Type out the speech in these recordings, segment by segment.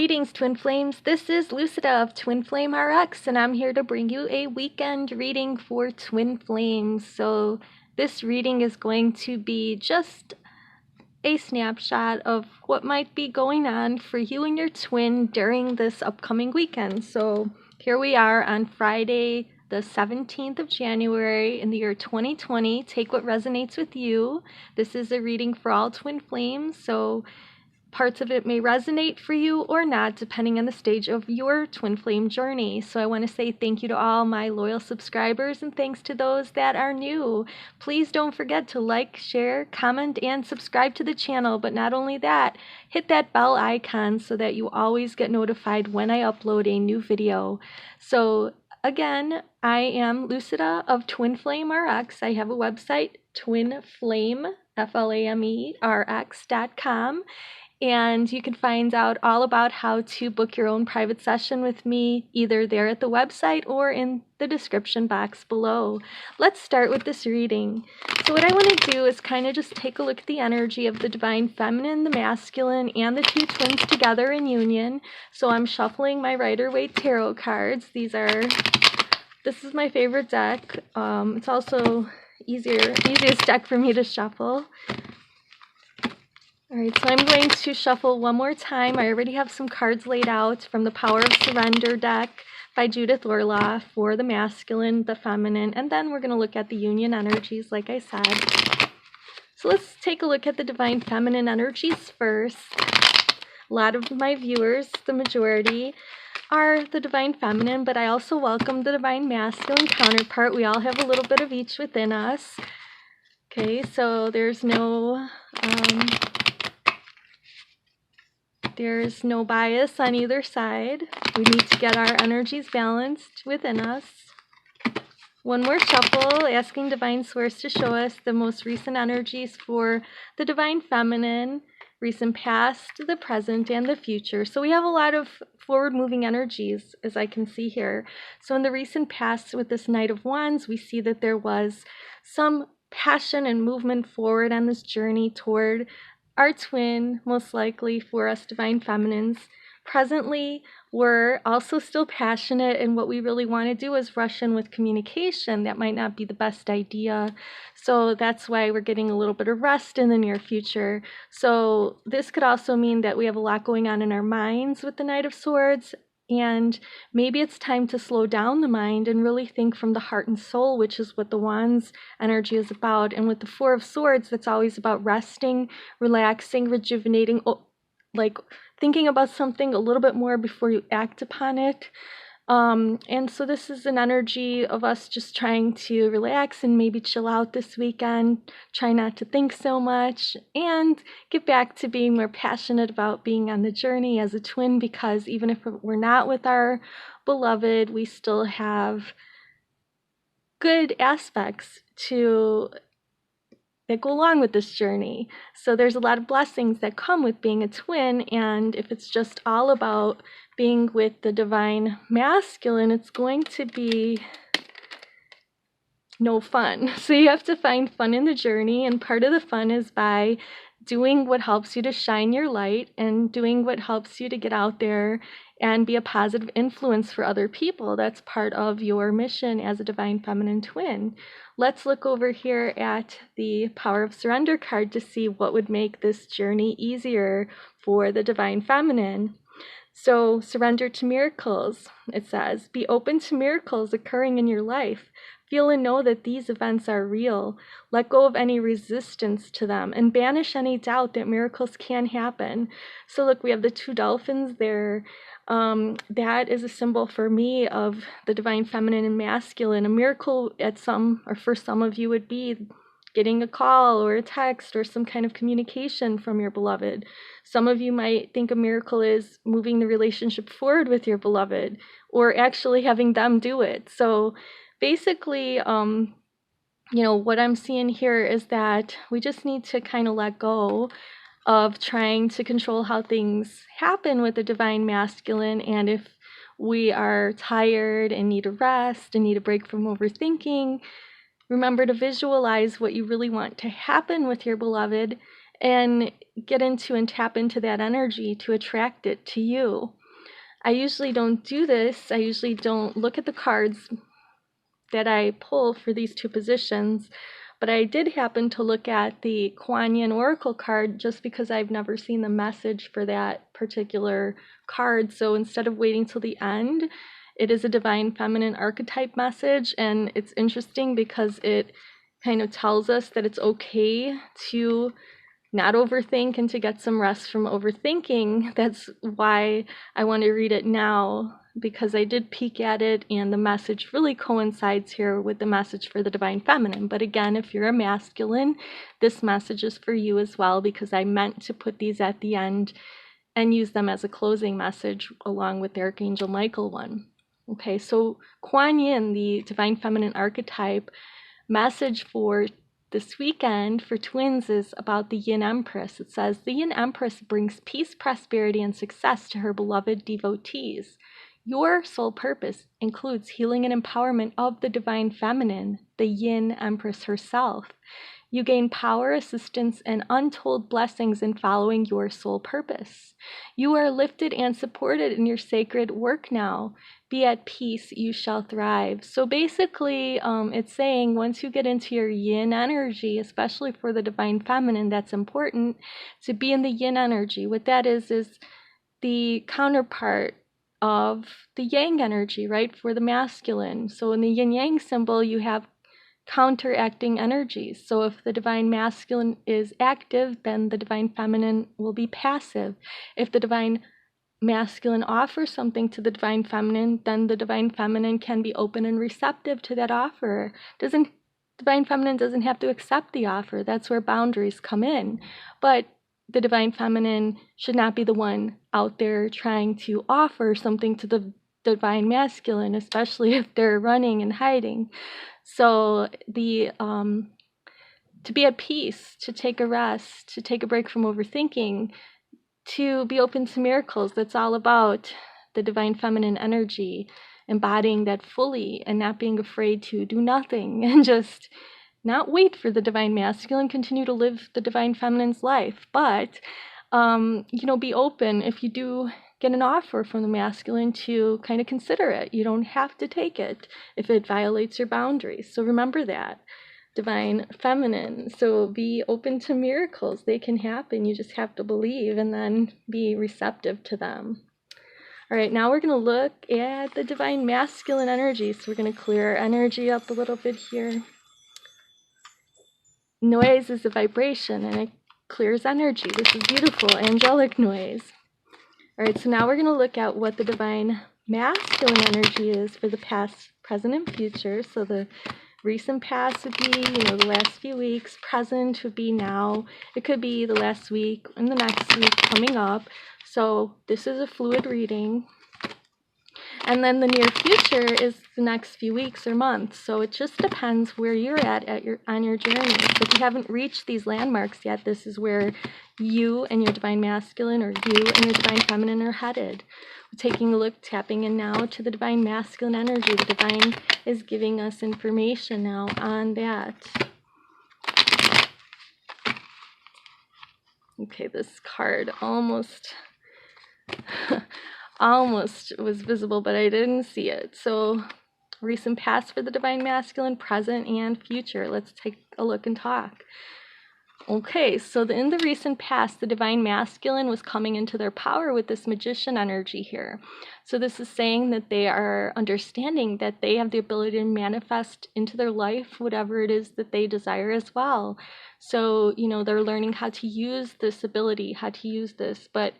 Greetings, Twin Flames. This is Lucida of Twin Flame RX, and I'm here to bring you a weekend reading for Twin Flames. So this reading is going to be just a snapshot of what might be going on for you and your twin during this upcoming weekend. So here we are on Friday, the 17th of January in the year 2020. Take what resonates with you. This is a reading for all Twin Flames, so parts of it may resonate for you or not, depending on the stage of your twin flame journey. So I want to say thank you to all my loyal subscribers and thanks to those that are new. Please don't forget to like, share, comment, and subscribe to the channel. But not only that, hit that bell icon so that you always get notified when I upload a new video. So again, I am Lucida of Twin Flame RX. I have a website, twinflamerx.com. And you can find out all about how to book your own private session with me, either there at the website or in the description box below. Let's start with this reading. So what I want to do is kind of just take a look at the energy of the Divine Feminine, the Masculine, and the two twins together in union. So I'm shuffling my Rider-Waite tarot cards. This is my favorite deck. It's also easiest deck for me to shuffle. Alright, so I'm going to shuffle one more time. I already have some cards laid out from the Power of Surrender deck by Judith Orloff for the masculine, the feminine, and then we're going to look at the union energies, like I said. So let's take a look at the Divine Feminine energies first. A lot of my viewers, the majority, are the Divine Feminine, but I also welcome the Divine Masculine counterpart. We all have a little bit of each within us. Okay, so there's no bias on either side. We need to get our energies balanced within us. One more shuffle, asking Divine Source to show us the most recent energies for the Divine Feminine, recent past, the present, and the future. So we have a lot of forward-moving energies, as I can see here. So in the recent past with this Knight of Wands, we see that there was some passion and movement forward on this journey toward our twin, most likely for us Divine Feminines. Presently, we're also still passionate, and what we really want to do is rush in with communication. That might not be the best idea, so that's why we're getting a little bit of rest in the near future. So this could also mean that we have a lot going on in our minds with the Knight of Swords, and maybe it's time to slow down the mind and really think from the heart and soul, which is what the Wands energy is about. And with the Four of Swords, that's always about resting, relaxing, rejuvenating, like thinking about something a little bit more before you act upon it. And so this is an energy of us just trying to relax and maybe chill out this weekend, try not to think so much, and get back to being more passionate about being on the journey as a twin, because even if we're not with our beloved, we still have good aspects that go along with this journey. So there's a lot of blessings that come with being a twin, and if it's just all about being with the Divine Masculine, it's going to be no fun. So you have to find fun in the journey, and part of the fun is by doing what helps you to shine your light and doing what helps you to get out there and be a positive influence for other people. That's part of your mission as a Divine Feminine twin. Let's look over here at the Power of Surrender card to see what would make this journey easier for the Divine Feminine. So surrender to miracles, it says. Be open to miracles occurring in your life. Feel and know that these events are real. Let go of any resistance to them and banish any doubt that miracles can happen. So look, we have the two dolphins there. That is a symbol for me of the Divine Feminine and Masculine. A miracle for some of you would be getting a call or a text or some kind of communication from your beloved. Some of you might think a miracle is moving the relationship forward with your beloved or actually having them do it. So basically, what I'm seeing here is that we just need to kind of let go of trying to control how things happen with the Divine Masculine. And if we are tired and need a rest and need a break from overthinking, remember to visualize what you really want to happen with your beloved and get into and tap into that energy to attract it to you. I usually don't do this. I usually don't look at the cards that I pull for these two positions, but I did happen to look at the Kuan Oracle card just because I've never seen the message for that particular card. So instead of waiting till the end, it is a divine feminine archetype message, and it's interesting because it kind of tells us that it's okay to not overthink and to get some rest from overthinking. That's why I want to read it now, because I did peek at it and the message really coincides here with the message for the divine feminine. But again, if you're a masculine, this message is for you as well, because I meant to put these at the end and use them as a closing message along with the Archangel Michael one. Okay, so Kuan Yin, the divine feminine archetype, message for this weekend for twins is about the Yin Empress. It says, the Yin Empress brings peace, prosperity, and success to her beloved devotees. Your sole purpose includes healing and empowerment of the divine feminine, the Yin Empress herself. You gain power, assistance, and untold blessings in following your sole purpose. You are lifted and supported in your sacred work now. Be at peace, you shall thrive. So basically, it's saying once you get into your yin energy, especially for the divine feminine, that's important to be in the yin energy. What that is the counterpart of the yang energy, right, for the masculine. So in the yin yang symbol, you have counteracting energies. So if the divine masculine is active, then the divine feminine will be passive. If the divine masculine offers something to the divine feminine, then the divine feminine can be open and receptive to that offer. Divine feminine doesn't have to accept the offer. That's where boundaries come in. But the divine feminine should not be the one out there trying to offer something to the divine masculine, especially if they're running and hiding. So to be at peace, to take a rest, to take a break from overthinking, to be open to miracles, that's all about the divine feminine energy, embodying that fully and not being afraid to do nothing and just not wait for the divine masculine, continue to live the divine feminine's life. But, be open if you do get an offer from the masculine to kind of consider it. You don't have to take it if it violates your boundaries. So remember that. Divine feminine. So be open to miracles. They can happen. You just have to believe and then be receptive to them. All right, now we're going to look at the divine masculine energy. So we're going to clear our energy up a little bit here. Noise is a vibration and it clears energy. This is beautiful, angelic noise. All right, so now we're going to look at what the divine masculine energy is for the past, present, and future. So the recent past would be, the last few weeks. Present would be now. It could be the last week and the next week coming up. So this is a fluid reading. And then the near future is the next few weeks or months. So it just depends where you're at on your journey. So if you haven't reached these landmarks yet, this is where you and your divine masculine or you and your divine feminine are headed. We're taking a look, tapping in now to the divine masculine energy. The divine is giving us information now on that. Okay, this card almost was visible, but I didn't see it. So recent past for the divine masculine, present and future. Let's take a look and talk. Okay, so in the recent past, the divine masculine was coming into their power with this magician energy here. So this is saying that they are understanding that they have the ability to manifest into their life whatever it is that they desire as well. So, they're learning how to use this ability, how to use this, but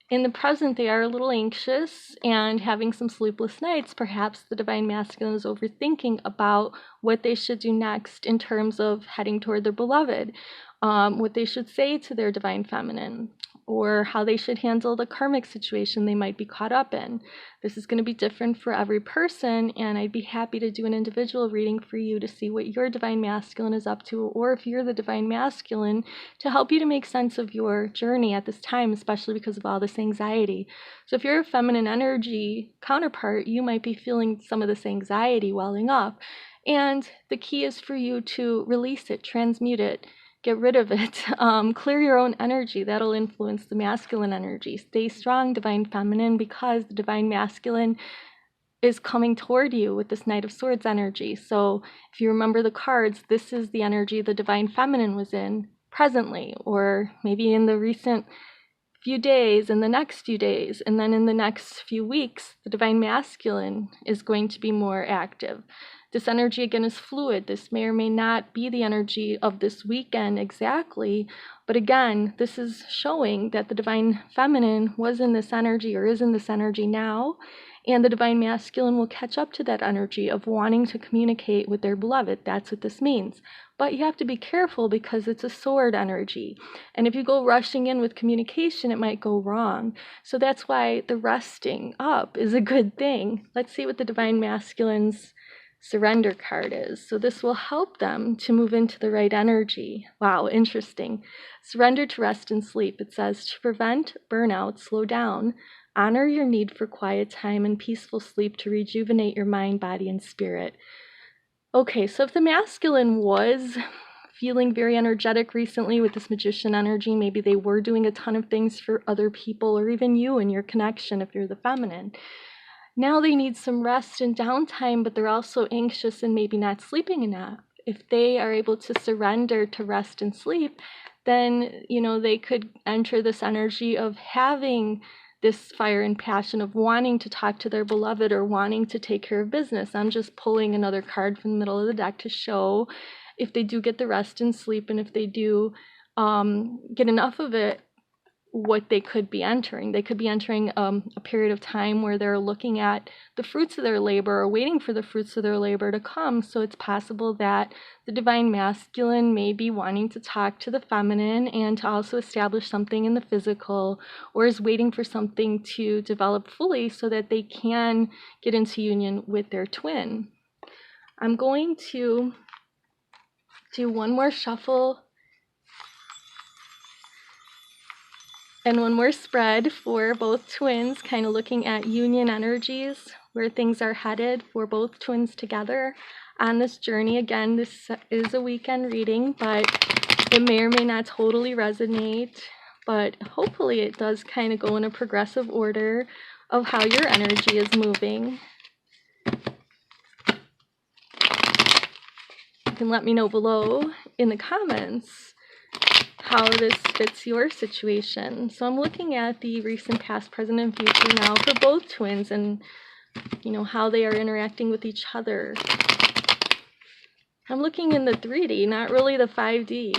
in the present, they are a little anxious and having some sleepless nights. Perhaps the divine masculine is overthinking about what they should do next in terms of heading toward their beloved, what they should say to their divine feminine, or how they should handle the karmic situation they might be caught up in. This is going to be different for every person, and I'd be happy to do an individual reading for you to see what your divine masculine is up to, or if you're the divine masculine, to help you to make sense of your journey at this time, especially because of all this anxiety. So if you're a feminine energy counterpart, you might be feeling some of this anxiety welling up, and the key is for you to release it, transmute it, Get rid of it. Clear your own energy. That'll influence the masculine energy. Stay strong, divine feminine, because the divine masculine is coming toward you with this Knight of Swords energy. So if you remember the cards, this is the energy the divine feminine was in presently, or maybe in the recent few days, in the next few days, and then in the next few weeks, the divine masculine is going to be more active. This energy, again, is fluid. This may or may not be the energy of this weekend exactly, but again, this is showing that the divine feminine was in this energy or is in this energy now, and the divine masculine will catch up to that energy of wanting to communicate with their beloved. That's what this means. But you have to be careful because it's a sword energy. And if you go rushing in with communication, it might go wrong. So that's why the resting up is a good thing. Let's see what the divine masculine's surrender card is. So this will help them to move into the right energy. Wow, interesting. Surrender to rest and sleep. It says to prevent burnout, slow down. Honor your need for quiet time and peaceful sleep to rejuvenate your mind, body, and spirit. Okay, so if the masculine was feeling very energetic recently with this magician energy, maybe they were doing a ton of things for other people or even you and your connection if you're the feminine. Now they need some rest and downtime, but they're also anxious and maybe not sleeping enough. If they are able to surrender to rest and sleep, then, they could enter this energy of having this fire and passion of wanting to talk to their beloved or wanting to take care of business. I'm just pulling another card from the middle of the deck to show if they do get the rest and sleep, and if they do get enough of it, what they could be entering. They could be entering a period of time where they're looking at the fruits of their labor or waiting for the fruits of their labor to come. So it's possible that the divine masculine may be wanting to talk to the feminine and to also establish something in the physical, or is waiting for something to develop fully so that they can get into union with their twin. I'm going to do one more shuffle and one more spread for both twins, kind of looking at union energies, where things are headed for both twins together on this journey. Again, this is a weekend reading, but it may or may not totally resonate, but hopefully it does kind of go in a progressive order of how your energy is moving. You can let me know below in the comments how this fits your situation. So I'm looking at the recent, past, present, and future now for both twins, and how they are interacting with each other. I'm looking in the 3D, not really the 5D.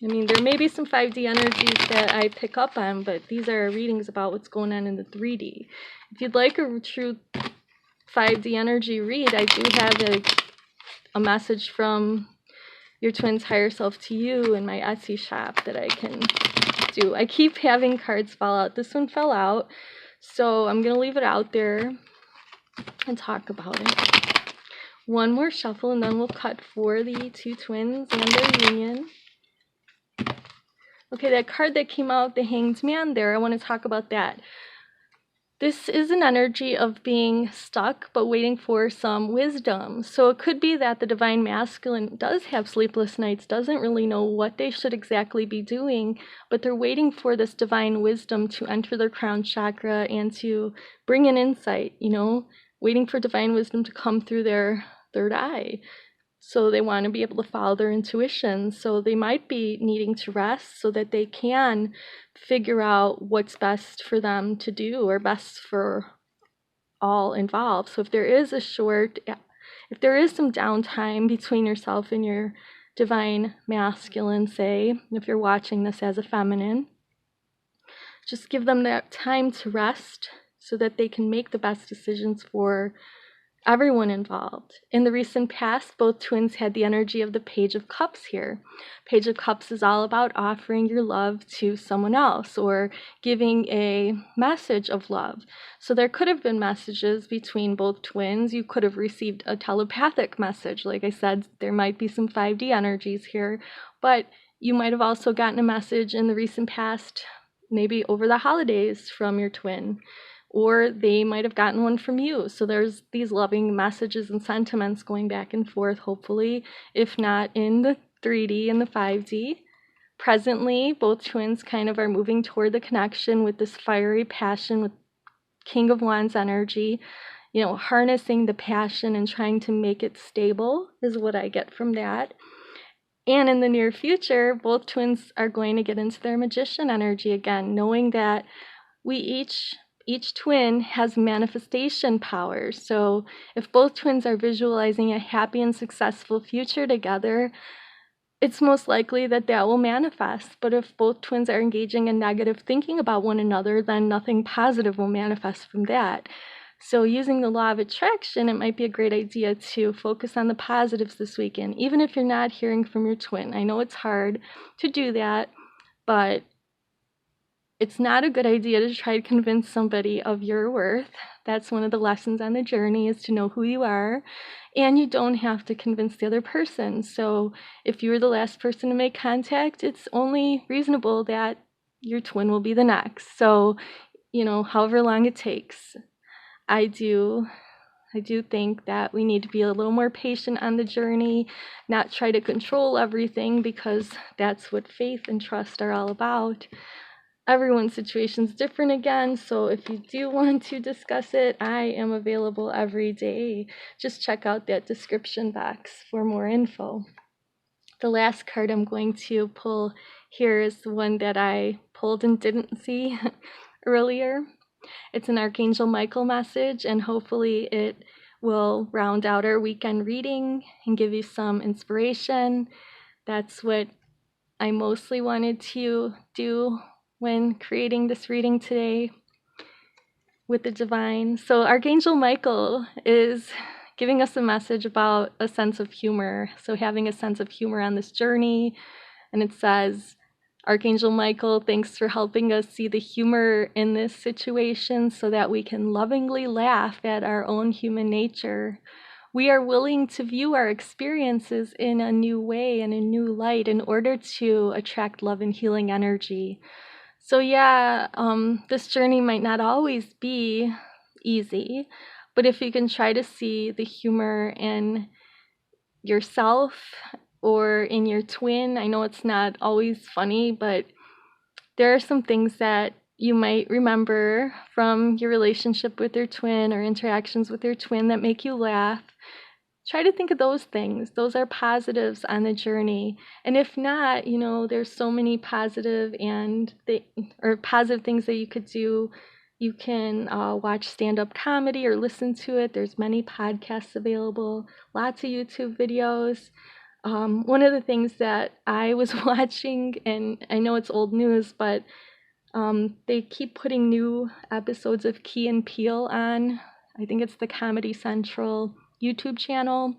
I mean, there may be some 5D energies that I pick up on, but these are readings about what's going on in the 3D. If you'd like a true 5D energy read, I do have a message from your twin's higher self to you in my Etsy shop that I can do. I keep having cards fall out. This one fell out, so I'm going to leave it out there and talk about it. One more shuffle, and then we'll cut for the two twins and their union. Okay, that card that came out, the Hanged Man there, I want to talk about that. This is an energy of being stuck, but waiting for some wisdom. So it could be that the divine masculine does have sleepless nights, doesn't really know what they should exactly be doing, but they're waiting for this divine wisdom to enter their crown chakra and to bring an insight, waiting for divine wisdom to come through their third eye. So they want to be able to follow their intuition. So they might be needing to rest so that they can figure out what's best for them to do, or best for all involved. So if there is some downtime between yourself and your divine masculine, say, if you're watching this as a feminine, just give them that time to rest so that they can make the best decisions for everyone involved. In the recent past, both twins had the energy of the Page of Cups here. Page of Cups is all about offering your love to someone else or giving a message of love. So there could have been messages between both twins. You could have received a telepathic message. Like I said, there might be some 5D energies here, but you might have also gotten a message in the recent past, maybe over the holidays, from your twin, or they might have gotten one from you. So there's these loving messages and sentiments going back and forth, hopefully, if not in the 3D and the 5D. Presently, both twins kind of are moving toward the connection with this fiery passion with King of Wands energy, you know, harnessing the passion and trying to make it stable is what I get from that. And in the near future, both twins are going to get into their magician energy again, knowing that we each twin has manifestation power. So if both twins are visualizing a happy and successful future together, it's most likely that that will manifest. But if both twins are engaging in negative thinking about one another, then nothing positive will manifest from that. So using the law of attraction, it might be a great idea to focus on the positives this weekend, even if you're not hearing from your twin. I know it's hard to do that, but it's not a good idea to try to convince somebody of your worth. That's one of the lessons on the journey, is to know who you are. And you don't have to convince the other person. So if you were the last person to make contact, it's only reasonable that your twin will be the next. So, you know, however long it takes. I do think that we need to be a little more patient on the journey, not try to control everything, because that's what faith and trust are all about. Everyone's situation is different again, so if you do want to discuss it, I am available every day. Just check out that description box for more info. The last card I'm going to pull here is the one that I pulled and didn't see earlier. It's an Archangel Michael message, and hopefully it will round out our weekend reading and give you some inspiration. That's what I mostly wanted to do when creating this reading today with the divine. So Archangel Michael is giving us a message about a sense of humor. So having a sense of humor on this journey. And it says, Archangel Michael, thanks for helping us see the humor in this situation so that we can lovingly laugh at our own human nature. We are willing to view our experiences in a new way and a new light in order to attract love and healing energy. So yeah, this journey might not always be easy, but if you can try to see the humor in yourself or in your twin, I know it's not always funny, but there are some things that you might remember from your relationship with your twin or interactions with your twin that make you laugh. Try to think of those things. Those are positives on the journey. And if not, you know, there's so many positive positive things that you could do. You can watch stand-up comedy or listen to it. There's many podcasts available, lots of YouTube videos. One of the things that I was watching, and I know it's old news, but they keep putting new episodes of Key and Peele on. I think it's the Comedy Central YouTube channel,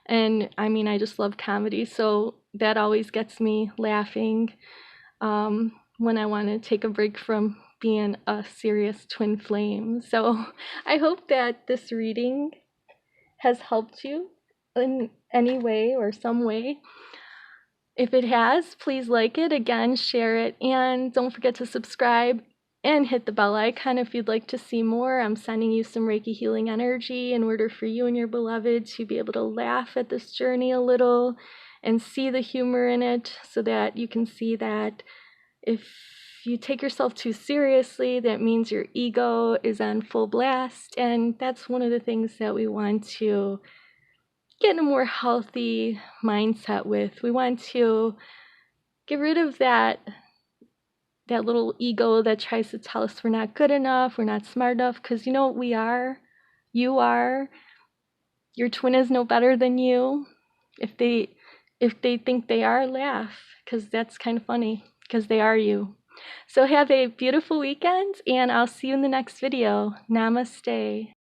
and I mean, I just love comedy, so that always gets me laughing when I want to take a break from being a serious twin flame. So I hope that this reading has helped you in any way or some way. If it has, please like it, again, share it, and don't forget to subscribe and hit the bell icon if you'd like to see more. I'm sending you some Reiki healing energy in order for you and your beloved to be able to laugh at this journey a little and see the humor in it, so that you can see that if you take yourself too seriously, that means your ego is on full blast, and that's one of the things that we want to get in a more healthy mindset with. We want to get rid of that little ego that tries to tell us we're not good enough, we're not smart enough, because you know what we are? You are. Your twin is no better than you. If they think they are, laugh, because that's kind of funny, because they are you. So have a beautiful weekend, and I'll see you in the next video. Namaste.